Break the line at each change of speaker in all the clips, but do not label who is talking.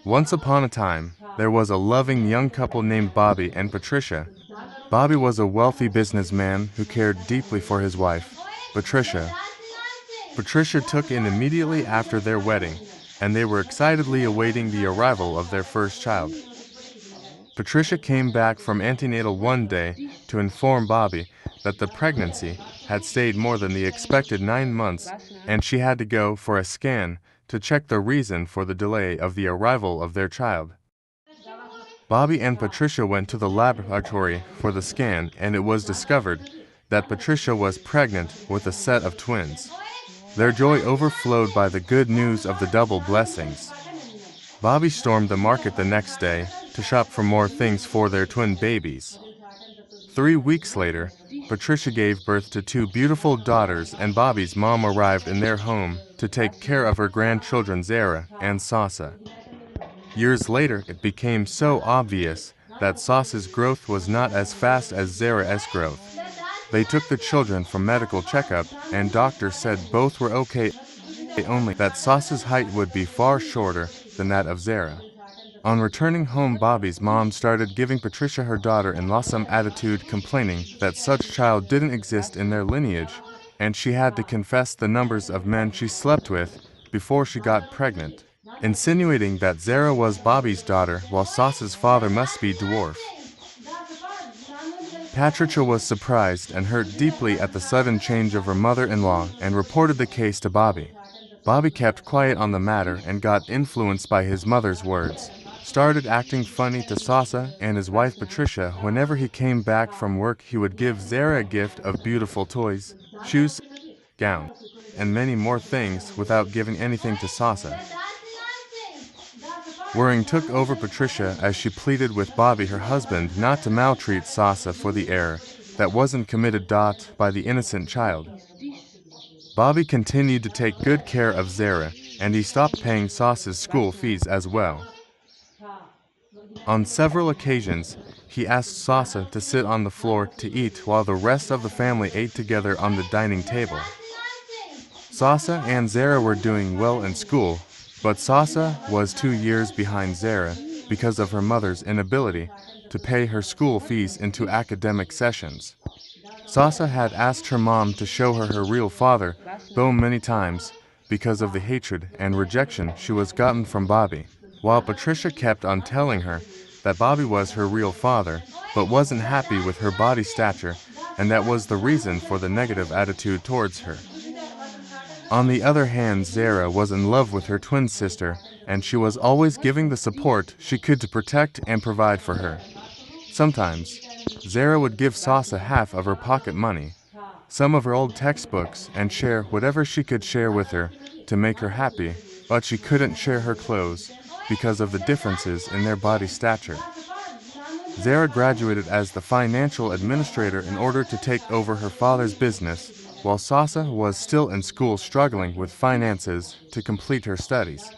Once upon a time, there was a loving young couple named Bobby and Patricia. Bobby was a wealthy businessman who cared deeply for his wife, Patricia. Patricia took in immediately after their wedding, and they were excitedly awaiting the arrival of their first child. Patricia came back from antenatal one day to inform Bobby that the pregnancy had stayed more than the expected 9 months, and she had to go for a scan to check the reason for the delay of the arrival of their child. Bobby and Patricia went to the laboratory for the scan, and it was discovered that Patricia was pregnant with a set of twins. Their joy overflowed by the good news of the double blessings. Bobby stormed the market the next day to shop for more things for their twin babies. 3 weeks later, Patricia gave birth to two beautiful daughters, and Bobby's mom arrived in their home to take care of her grandchildren Zara and Sasa. Years later, it became so obvious that Sasa's growth was not as fast as Zara's growth. They took the children for medical checkup, and doctors said both were okay, only that Sasa's height would be far shorter than that of Zara. On returning home, Bobby's mom started giving Patricia her daughter-in-law some attitude, complaining that such child didn't exist in their lineage, and she had to confess the numbers of men she slept with before she got pregnant, insinuating that Zara was Bobby's daughter while Sasa's father must be dwarf. Patricia was surprised and hurt deeply at the sudden change of her mother-in-law and reported the case to Bobby. Bobby kept quiet on the matter and got influenced by his mother's words. Started acting funny to Sasa and his wife Patricia. Whenever he came back from work, he would give Zara a gift of beautiful toys, shoes, gowns, and many more things without giving anything to Sasa. Worrying took over Patricia as she pleaded with Bobby, her husband, not to maltreat Sasa for the error that wasn't committed by the innocent child. Bobby continued to take good care of Zara, and he stopped paying Sasa's school fees as well. On several occasions, he asked Sasa to sit on the floor to eat while the rest of the family ate together on the dining table. Sasa and Zara were doing well in school, but Sasa was 2 years behind Zara because of her mother's inability to pay her school fees into academic sessions. Sasa had asked her mom to show her her real father, though many times, because of the hatred and rejection she was gotten from Bobby, while Patricia kept on telling her that Bobby was her real father, but wasn't happy with her body stature, and that was the reason for the negative attitude towards her. On the other hand, Zara was in love with her twin sister, and she was always giving the support she could to protect and provide for her. Sometimes, Zara would give Sasa half of her pocket money, some of her old textbooks, and share whatever she could share with her to make her happy, but she couldn't share her clothes because of the differences in their body stature. Zara graduated as the financial administrator in order to take over her father's business, while Sasa was still in school struggling with finances to complete her studies.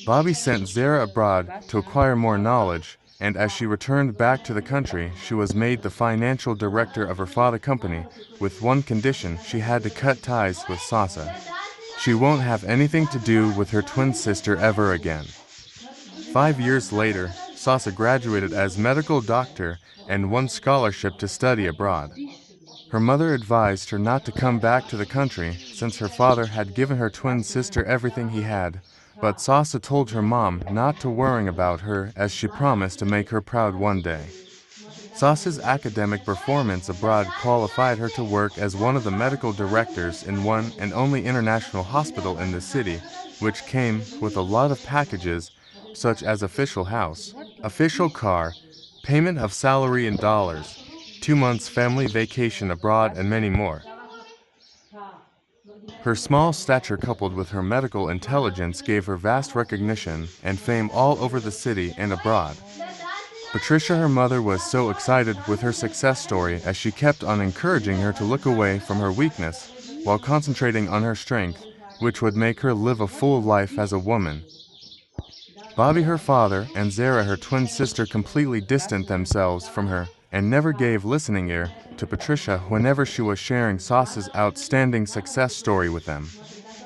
Bobby sent Zara abroad to acquire more knowledge, and as she returned back to the country, she was made the financial director of her father's company, with one condition: she had to cut ties with Sasa. She won't have anything to do with her twin sister ever again. 5 years later, Sasa graduated as medical doctor and won scholarship to study abroad. Her mother advised her not to come back to the country since her father had given her twin sister everything he had, but Sasa told her mom not to worry about her as she promised to make her proud one day. Sasa's academic performance abroad qualified her to work as one of the medical directors in one and only international hospital in the city, which came with a lot of packages such as official house, official car, payment of salary in dollars, 2 months family vacation abroad, and many more. Her small stature coupled with her medical intelligence gave her vast recognition and fame all over the city and abroad. Patricia, her mother, was so excited with her success story as she kept on encouraging her to look away from her weakness while concentrating on her strength, which would make her live a full life as a woman. Bobby, her father, and Zara, her twin sister, completely distanced themselves from her and never gave listening ear to Patricia whenever she was sharing Sasa's outstanding success story with them.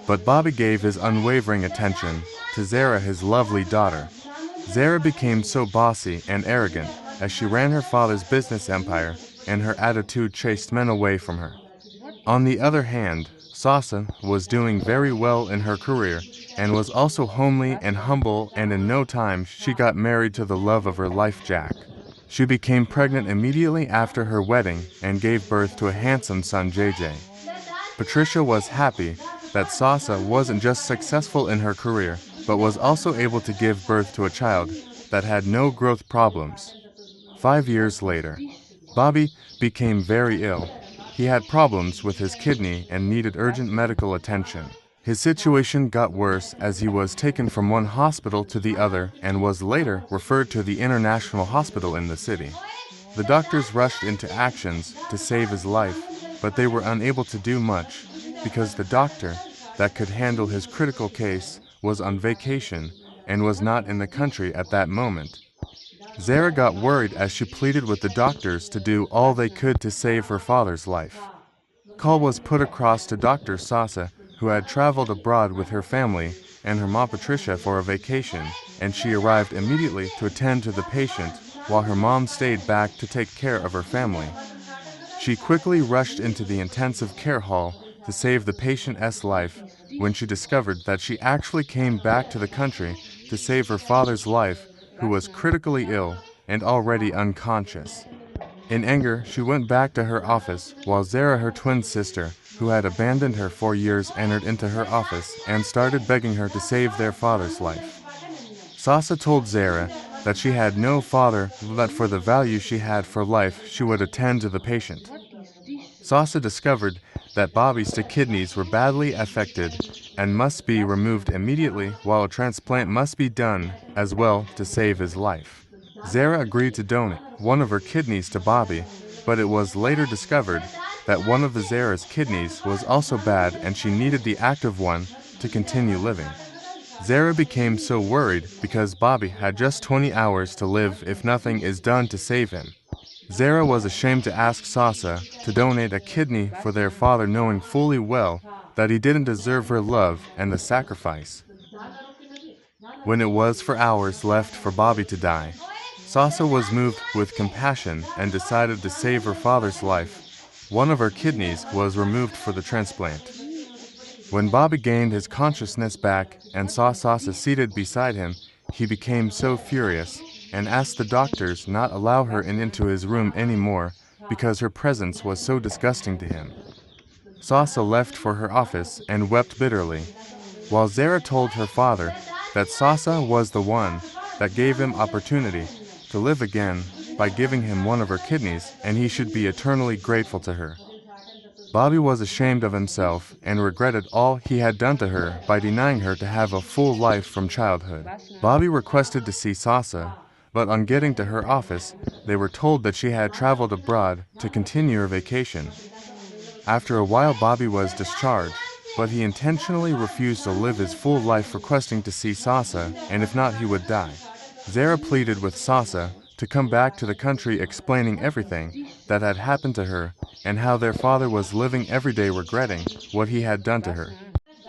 But Bobby gave his unwavering attention, to Zara, his lovely daughter. Zara became so bossy and arrogant as she ran her father's business empire, and her attitude chased men away from her. On the other hand, Sasa was doing very well in her career and was also homely and humble, and in no time she got married to the love of her life, Jack. She became pregnant immediately after her wedding and gave birth to a handsome son, JJ. Patricia was happy that Sasa wasn't just successful in her career, but was also able to give birth to a child that had no growth problems. 5 years later, Bobby became very ill. He had problems with his kidney and needed urgent medical attention. His situation got worse as he was taken from one hospital to the other and was later referred to the international hospital in the city. The doctors rushed into actions to save his life, but they were unable to do much because the doctor that could handle his critical case was on vacation and was not in the country at that moment. Zara got worried as she pleaded with the doctors to do all they could to save her father's life. Call was put across to Dr. Sasa, who had traveled abroad with her family and her mom Patricia for a vacation, and she arrived immediately to attend to the patient while her mom stayed back to take care of her family. She quickly rushed into the intensive care hall to save the patient's life when she discovered that she actually came back to the country to save her father's life, who was critically ill and already unconscious. In anger, she went back to her office while Zara, her twin sister, who had abandoned her for years, entered into her office and started begging her to save their father's life. Sasa told Zara that she had no father, but for the value she had for life, she would attend to the patient. Sasa discovered that Bobby's two kidneys were badly affected and must be removed immediately, while a transplant must be done as well to save his life. Zara agreed to donate one of her kidneys to Bobby, but it was later discovered that one of the Zara's kidneys was also bad and she needed the active one to continue living. Zara became so worried because Bobby had just 20 hours to live if nothing is done to save him. Zara was ashamed to ask Sasa to donate a kidney for their father, knowing fully well that he didn't deserve her love and the sacrifice. When it was 4 hours left for Bobby to die, Sasa was moved with compassion and decided to save her father's life. One of her kidneys was removed for the transplant. When Bobby gained his consciousness back and saw Sasa seated beside him, he became so furious and asked the doctors not allow her into his room anymore because her presence was so disgusting to him. Sasa left for her office and wept bitterly, while Zara told her father that Sasa was the one that gave him opportunity to live again by giving him one of her kidneys, and he should be eternally grateful to her. Bobby was ashamed of himself and regretted all he had done to her by denying her to have a full life from childhood. Bobby requested to see Sasa, but on getting to her office, they were told that she had traveled abroad to continue her vacation. After a while, Bobby was discharged, but he intentionally refused to live his full life, requesting to see Sasa, and if not, he would die. Zara pleaded with Sasa to come back to the country, explaining everything that had happened to her and how their father was living every day regretting what he had done to her.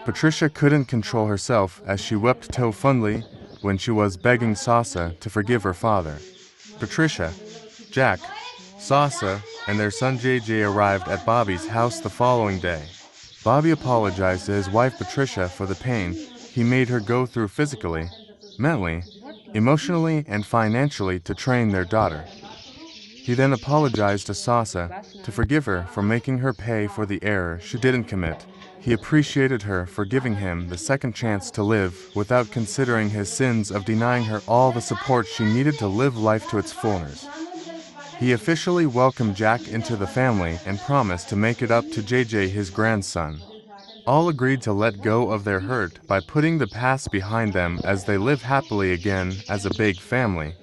Patricia couldn't control herself as she wept so fondly when she was begging Sasa to forgive her father. Patricia, Jack, Sasa, and their son JJ arrived at Bobby's house the following day. Bobby apologized to his wife Patricia for the pain he made her go through physically, mentally, emotionally, and financially to train their daughter. He then apologized to Sasa to forgive her for making her pay for the error she didn't commit. He appreciated her for giving him the second chance to live without considering his sins of denying her all the support she needed to live life to its fullness. He officially welcomed Jack into the family and promised to make it up to JJ, his grandson. All agreed to let go of their hurt by putting the past behind them as they live happily again as a big family.